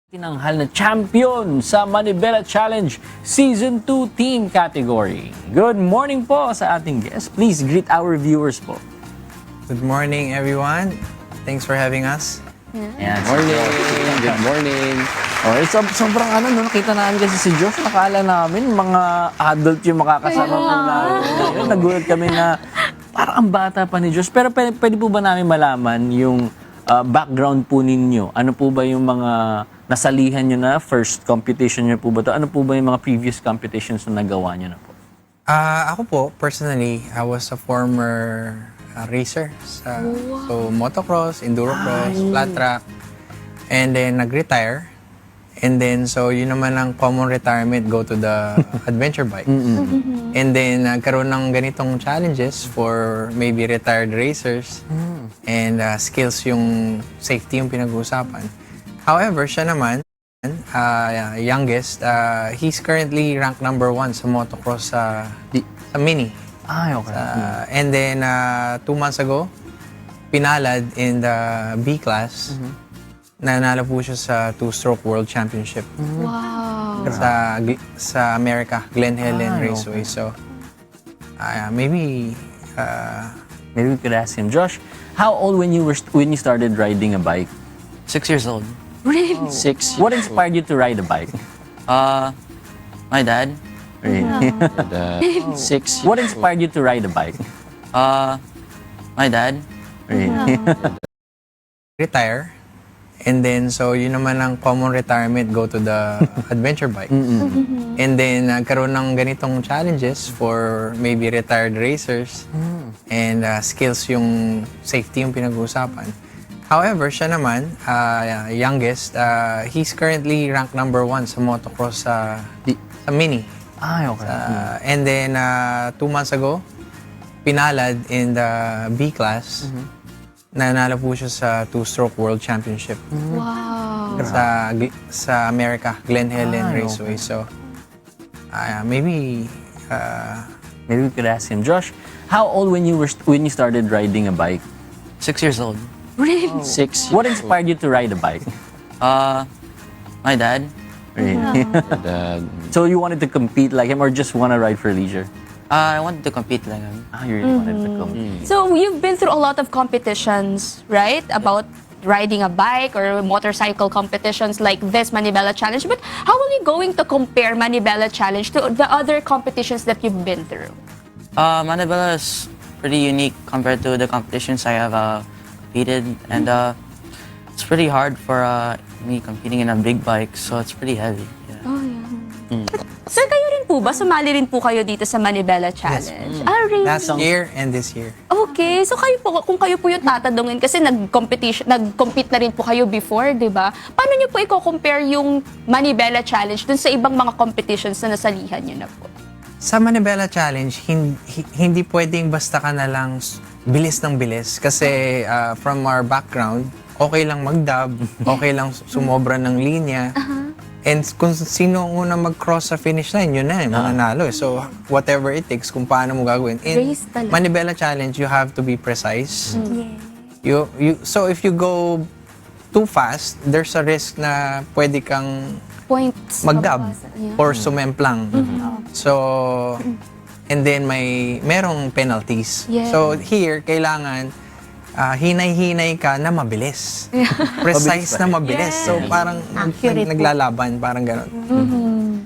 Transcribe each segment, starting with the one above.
Tinanghal na champion sa Manibela Challenge Season 2 Team category. Good morning po sa ating guest. Please greet our viewers po. Good morning, everyone. Thanks for having us. Yan, Morning! Good morning! Okay, sobrang nakita namin kasi si Josh, nakala namin mga adult yung makakasama po namin. Ngayon, nagulat kami na parang ang bata pa ni Josh. Pero pwede po ba namin malaman yung background po ninyo? Ano po ba yung mga nasalihan nyo na? First competition nyo po ba ito? Ano po ba yung mga previous competitions na nagawa nyo na po? Ako po, personally, I was a former racer. So, motocross, endurocross, flat track. And then, nag-retire. And then, so, yun naman ang common retirement, go to the adventure bike. And then, nagkaroon ng ganitong challenges for maybe retired racers. And skills yung safety yung pinag-uusapan. However, siya naman, youngest, he's currently ranked number 1 sa motocross sa mini. Okay. And then, 2 months ago, pinalad in the B class. Nanalo po siya sa 2-stroke World Championship. Wow! Sa America, Glen Helen Raceway. So, maybe we could ask him. Josh, how old when you started riding a bike? 6 years old. Really? 6. What inspired you to ride a bike? My dad. Really? 6. What inspired you to ride a bike? My dad. Really? retire. And then, so yun naman ang common retirement, go to the adventure bike. And then, nagkaroon ng ganitong challenges for maybe retired racers. And skills yung safety yung pinag-uusapan. However, siya naman, youngest, he's currently ranked number 1 sa motocross sa mini. Okay. And then, 2 months ago, pinalad in the B class. Nanalo po siya sa 2-stroke World Championship. Wow! Sa America, Glen Helen Raceway. So, maybe we could ask him. Josh, how old when you started riding a bike? 6 years old. Really? 6. What inspired you to ride a bike? My dad. Really? Dad. So you wanted to compete like him or just want to ride for leisure? I wanted to compete like him. You really wanted to compete. So you've been through a lot of competitions, right? About riding a bike or motorcycle competitions like this Manibela Challenge. But how are you going to compare Manibela Challenge to the other competitions that you've been through? Manibela is pretty unique compared to the competitions I have competed. And it's pretty hard for me competing in a big bike, so it's pretty heavy. Yeah. Oh, yeah. Sir, kayo rin po ba? Sumali rin po kayo dito sa Manibela Challenge? Really? last year and this year. Okay. So kayo po, kung kayo po yung tatanungin, kasi nag-compete na rin po kayo before, di ba? Paano nyo po i-compare yung Manibela Challenge dun sa ibang mga competitions na nasalihan nyo na po? Sa Manibela Challenge, hindi pwedeng basta ka na lang bilis ng bilis. Kasi from our background, okay lang mag-dub, okay lang sumobra ng linya. And kung sino ang unang mag-cross sa finish line, yun na, mananalo. So, whatever it takes, kung paano mo gagawin. In Race talaga. Manibela Challenge, you have to be precise. So, if you go too fast, there's a risk na pwede kang Points. mag-dub mababawasan. Yeah. or sumemplang. So, and then merong penalties. Yeah. So, here, kailangan hinay-hinay ka na mabilis. Precise na mabilis. So, parang Accurate po. naglalaban, parang gano'n.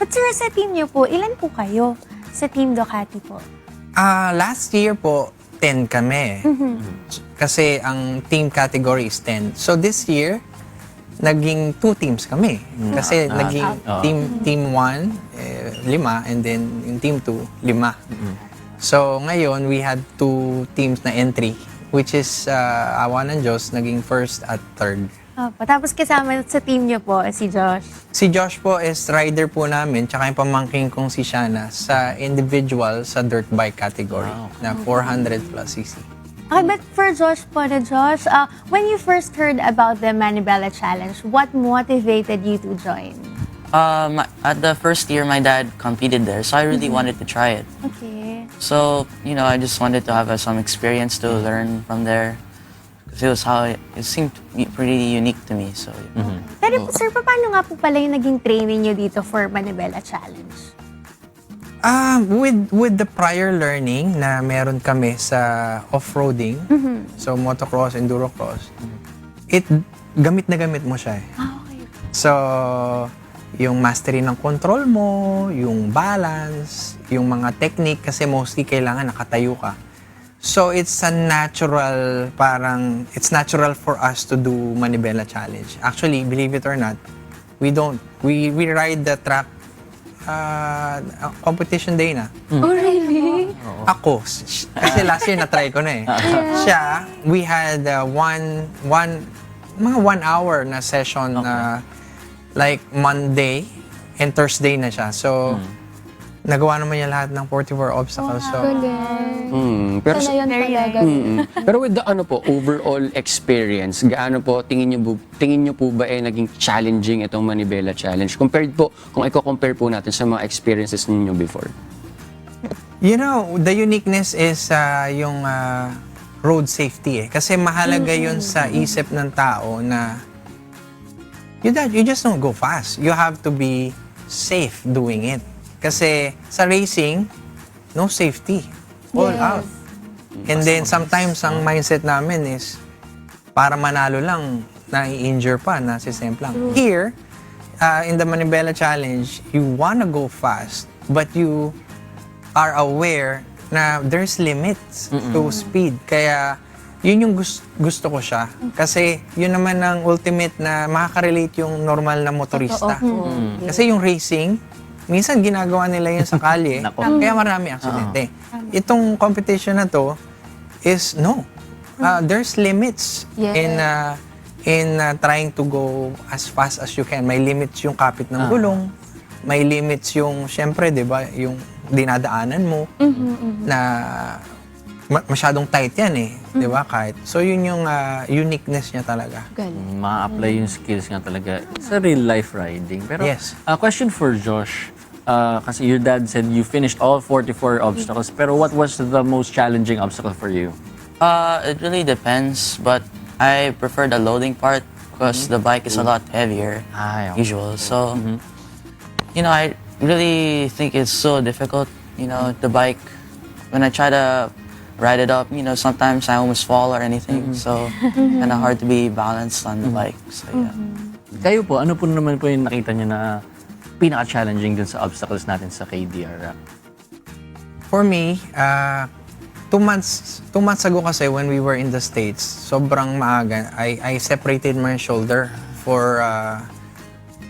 But sir, sa team niyo po, ilan po kayo sa Team Ducati po? Last year po, 10 kami. Kasi ang team category is 10. So, this year, naging 2 teams kami. Kasi naging team 1, 5, and then yung team 2, 5. So, ngayon, we had 2 teams na entry, which is, awa ng Diyos, naging first at third. Opo. Tapos kasama sa team niyo po, si Josh. Si Josh po is rider po namin, tsaka yung pamangking kong si Shana sa individual sa dirt bike category na 400 plus cc. Okay, but for Josh po na Josh, when you first heard about the Manibela Challenge, what motivated you to join? At the first year, my dad competed there, so I really wanted to try it. Okay. So, I just wanted to have some experience to learn from there. it was how it seemed pretty unique to me. So yeah. Pero sir, paano nga po pala yung naging training nyo dito for Manibela Challenge? With the prior learning na meron kami sa off-roading, so motocross, endurocross, gamit na gamit mo siya eh. Okay. So, yung mastery ng control mo, yung balance, yung mga technique, kasi mostly kailangan nakatayo ka. So, it's natural for us to do Manibela Challenge. Actually, believe it or not, we ride the track competition day na. Oh, really? Ako, kasi last year na-try ko na eh. Siya, we had mga 1 hour na session na like Monday and Thursday na siya. So, nagawa naman niya lahat ng 44 obstacles. So, Pero Sana yan talaga. Pero with the overall experience, gaano po tingin niyo po ba naging challenging itong Manibela Challenge compared po kung i-compare po natin sa mga experiences ninyo before? you know, the uniqueness is yung road safety eh. Kasi mahalaga yun sa isip ng tao na you just don't go fast. You have to be safe doing it. Kasi sa racing, no safety. All out. And then sometimes ang mindset namin is para manalo lang, na-injure pa, nasisemplang. Here, in the Manibela Challenge, you wanna go fast, but you are aware na there's limits to speed. Kaya yun yung gusto ko siya. Kasi yun naman ang ultimate na makaka-relate yung normal na motorista. Kasi yung racing, minsan ginagawa nila yun sa kalye, kaya marami aksidente. Itong competition na to is no. There's limits in trying to go as fast as you can. May limits yung kapit ng gulong, may limits yung, syempre, di ba, yung dinadaanan mo na masyadong tight yan eh, di ba, kahit. So yun yung uniqueness niya talaga. Ma-apply yung skills nga talaga sa real life riding. Pero, Yes. Question for Josh. Kasi your dad said you finished all 44 obstacles, pero what was the most challenging obstacle for you? It really depends, but I prefer the loading part because the bike is a lot heavier usual. So, you know, I really think it's so difficult. You know, the bike, when I try to ride it up, you know, sometimes I almost fall or anything. So, kind of hard to be balanced on the bike. So, yeah. Kayo po, ano po naman po yung nakita niyo na pinaka-challenging dun sa obstacles natin sa KDR? For me, 2 months ago kasi when we were in the States, sobrang maaga, I separated my shoulder for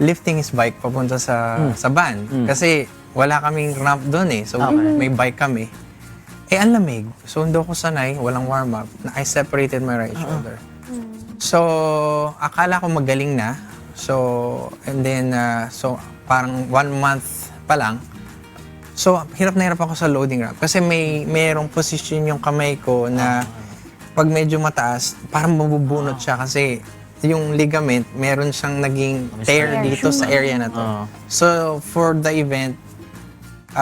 lifting his bike papunta sa van. Kasi wala kaming ramp doon eh. So may bike kami. Eh, ang lamig. So hindi ako sanay, walang warm-up. I separated my right shoulder. So, akala ko magaling na. So, and then, so parang 1 month pa lang. So, hirap na hirap ako sa loading ramp. Kasi mayroong position yung kamay ko na pag medyo mataas, parang mabubunot siya kasi yung ligament, meron siyang naging tear dito sa area na to. So, for the event,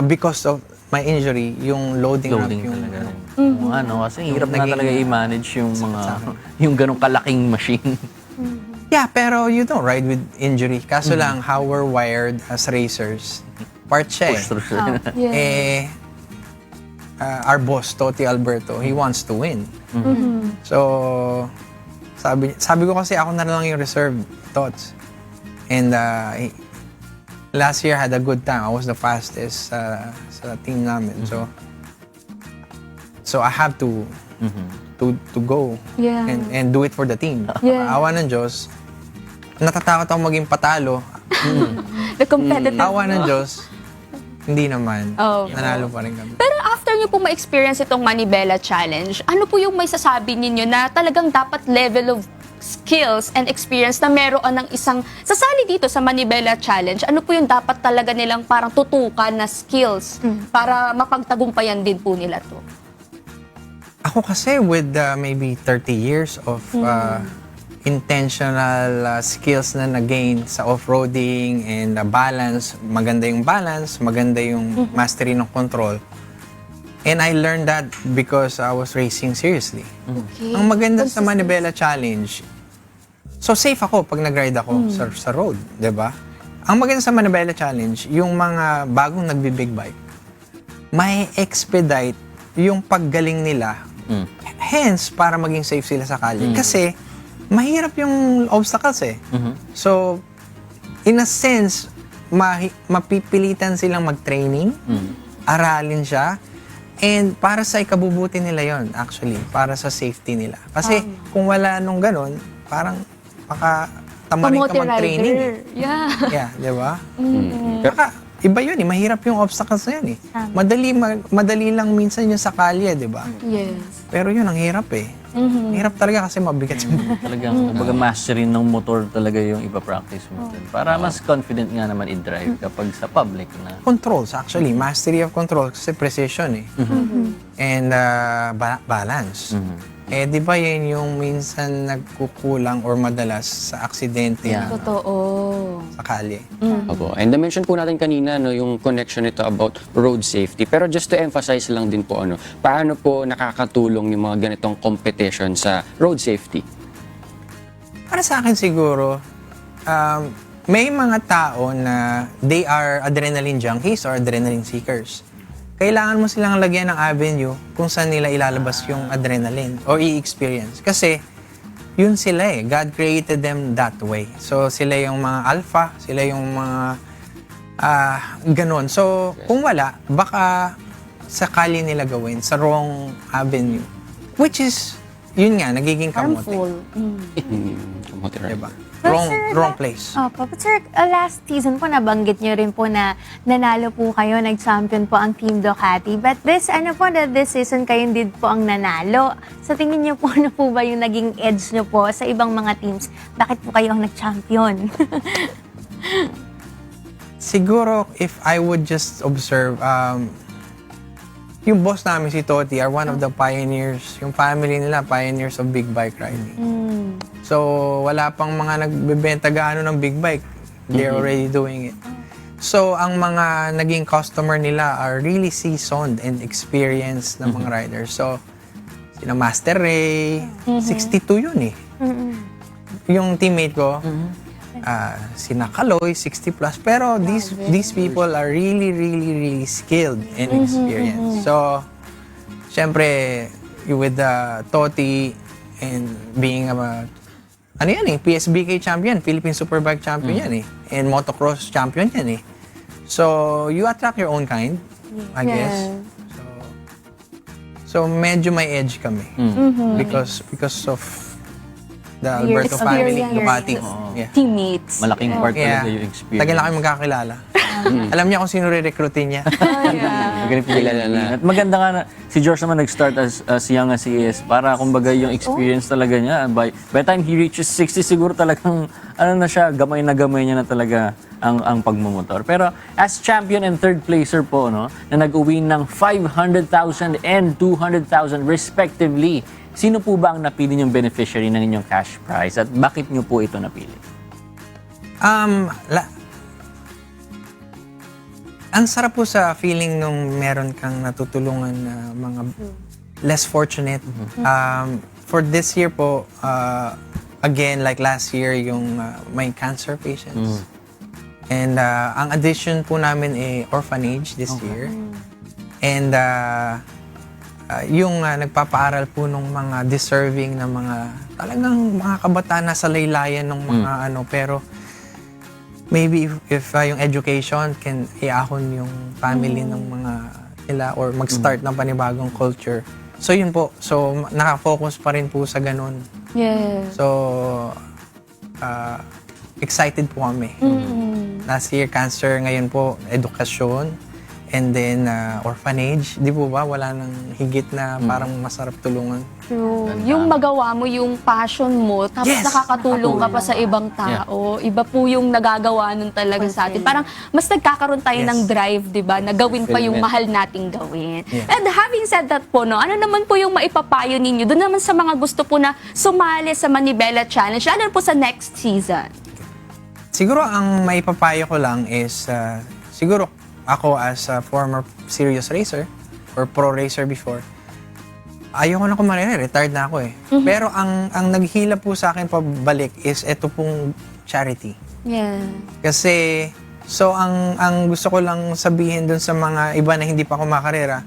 because of my injury, yung loading ramp yung talaga. Kasi hirap na talaga i-manage yung mga, yung ganong kalaking machine. Yeah, pero you don't ride with injury. Kaso lang, how we're wired as racers, part siya eh. Our boss, Tj Alberto, he wants to win. So, sabi ko kasi ako na lang yung reserve thoughts. And last year, I had a good time. I was the fastest sa team namin. So I have to go and do it for the team. Awa ng Diyos, natatakot ako maging patalo. The competitive. Awa ng Diyos, hindi naman. Nanalo pa rin kami. Pero after nyo po ma-experience itong Manibela Challenge, ano po yung may sasabi ninyo na talagang dapat level of skills and experience na meron ng isang sasali dito sa Manibela Challenge? Ano po yung dapat talaga nilang parang tutukan na skills para mapagtagumpayan din po nila to? Ako kasi with maybe 30 years of intentional skills na na-gain sa off-roading and balance, maganda yung mastery ng control. And I learned that because I was racing seriously. Okay. Ang maganda sa Manibela Challenge, so safe ako pag nag-ride ako sa road, di ba? Ang maganda sa Manibela Challenge, yung mga bagong nagbi-big bike, may expedite yung paggaling nila. Hence, para maging safe sila sa kalye. Kasi, mahirap yung obstacles eh. So, in a sense, mapipilitan silang mag-training, aralin siya, and para sa ikabubuti nila yon actually, para sa safety nila. Kasi, kung wala nung ganun, parang tamarin ka mag-training. Yeah, di ba? Kaka, iba yun eh, mahirap yung obstacles na yun eh. Madali lang minsan yung sa kalye, di ba? Yes. Pero yun, ang hirap eh. Hirap talaga kasi mabigat yung Talagang, kumbaga, mastery ng motor talaga yung ipa-practice mo. Para mas confident nga naman i-drive kapag sa public na. controls actually, mastery of control kasi precision eh. And balance. Eh, di ba yan yung minsan nagkukulang or madalas sa aksidente Yeah. Totoo. sa kalye. Opo. And na-mention po natin kanina no, yung connection nito about road safety. Pero just to emphasize lang din po, paano po nakakatulong yung mga ganitong competition sa road safety? Para sa akin siguro, may mga tao na they are adrenaline junkies or adrenaline seekers. Kailangan mo silang lagyan ng avenue kung saan nila ilalabas yung adrenaline o i-experience. Kasi, yun sila eh. God created them that way. So, sila yung mga alpha, sila yung mga ganon. So, kung wala, baka sa kalye nila gawin, sa wrong avenue. Which is, yun nga, nagiging kamote. Harmful. Kamote, right? Diba? But Wrong, sir, wrong place. Opo. But sir, last season po nabanggit nyo rin po na nanalo po kayo, nag-champion po ang Team Ducati. But this season kayo din po ang nanalo. Sa tingin nyo po, ano po ba yung naging edge nyo po sa ibang mga teams? Bakit po kayo ang nag-champion? Siguro, if I would just observe, yung boss namin si Toti are one of the pioneers, yung family nila, pioneers of big bike riding. So, wala pang mga nagbebenta gaano ng big bike. They're already doing it. So, ang mga naging customer nila are really seasoned and experienced na mga riders. So, sina Master Ray, 62 yun eh. Yung teammate ko, sina Kaloy, 60 plus. Pero these people are really skilled and experienced. So, syempre, with Toti and being ano yan eh, PSBK champion, Philippine Superbike champion yan eh. And motocross champion yan eh. So, you attract your own kind, I guess. So medyo may edge kami. Because of the Alberto family, Ducati. Yeah. Teammates. Malaking part Yeah. talaga yung experience. Tagal na kami magkakilala. Alam niya kung sino re-recruitin niya. Magaling kilala na. At maganda nga na, si George naman nag-start as young as he is. Para kumbaga yung experience talaga niya. By the time he reaches 60, siguro talagang, na siya, gamay niya na talaga ang pagmumotor. Pero as champion and third placer po, na nag-uwi ng 500,000 and 200,000 respectively, sino po ba ang napili niyong beneficiary ng inyong cash prize? At bakit niyo po ito napili? Ang sarap po sa feeling nung meron kang natutulungan na mga less fortunate. For this year po, again, like last year, yung may cancer patients. And ang addition po namin orphanage this year. And yung nagpapaaral po ng mga deserving na mga talagang mga kabataan na sa laylayan ng mga pero maybe if yung education can iahon yung family ng mga nila or mag-start ng panibagong culture. So yun po. So nakafocus pa rin po sa ganun. Yes. So excited po kami. Last year cancer, ngayon po edukasyon. And then, orphanage, di po ba? Wala nang higit na parang masarap tulungan. True. Yung magawa mo, yung passion mo, tapos Yes! nakakatulong ka pa sa ibang tao. Iba po yung nagagawa nun talaga sa atin. Parang mas nagkakaroon tayo ng drive, di ba? Na gawin pa yung mahal nating gawin. Yeah. And having said that po, ano naman po yung maipapayo ninyo? Doon naman sa mga gusto po na sumali sa Manibela Challenge, ano po sa next season? Siguro ang maipapayo ko lang is, siguro ako as a former serious racer, or pro racer before, ayoko na kumarera, retired na ako eh. Pero ang naghila po sa akin pabalik is ito pong charity. Yeah. Kasi, so ang gusto ko lang sabihin dun sa mga iba na hindi pa kumakarera,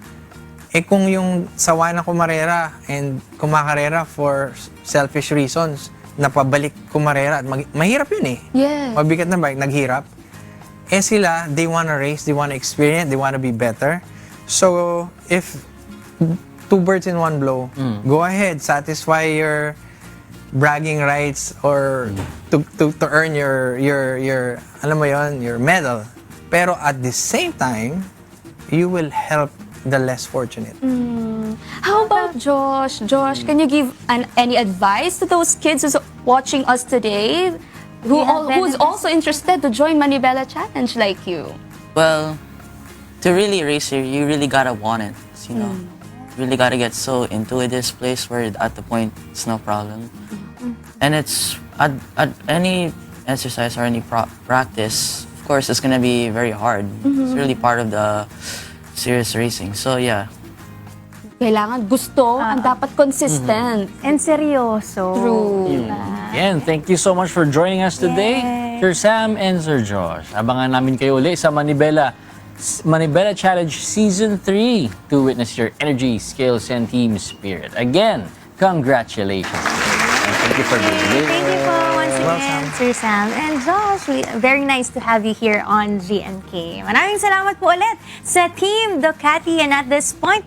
kung yung sawa na kumarera and kumakarera for selfish reasons, napabalik kumarera at mahirap yun eh. Yeah. Mabigat na bike, naghirap. Sila, they wanna race, they wanna experience, they wanna be better. So, if two birds in one blow, go ahead, satisfy your bragging rights or to earn your alam mo yon, your medal. Pero at the same time, you will help the less fortunate. How about Josh? Josh, can you give any advice to those kids who's watching us today, who's also interested to join Manibela Challenge like you? Well, to really race here, you really gotta want it. You know, you really gotta get so into this place where at the point it's no problem. And it's at any exercise or any practice, of course, it's gonna be very hard. It's really part of the serious racing. So yeah. Kailangan gusto, ang dapat consistent. And seryoso. True. Again, thank you so much for joining us today, Sir Sam and Sir Josh. Abangan namin kayo uli sa Manibela Challenge Season 3 to witness your energy, skills, and team spirit. Again, congratulations. And thank you for being here. Thank you po once again, Sir Sam. And Josh, very nice to have you here on GMK. Maraming salamat po ulit sa Team Ducati. And at this point,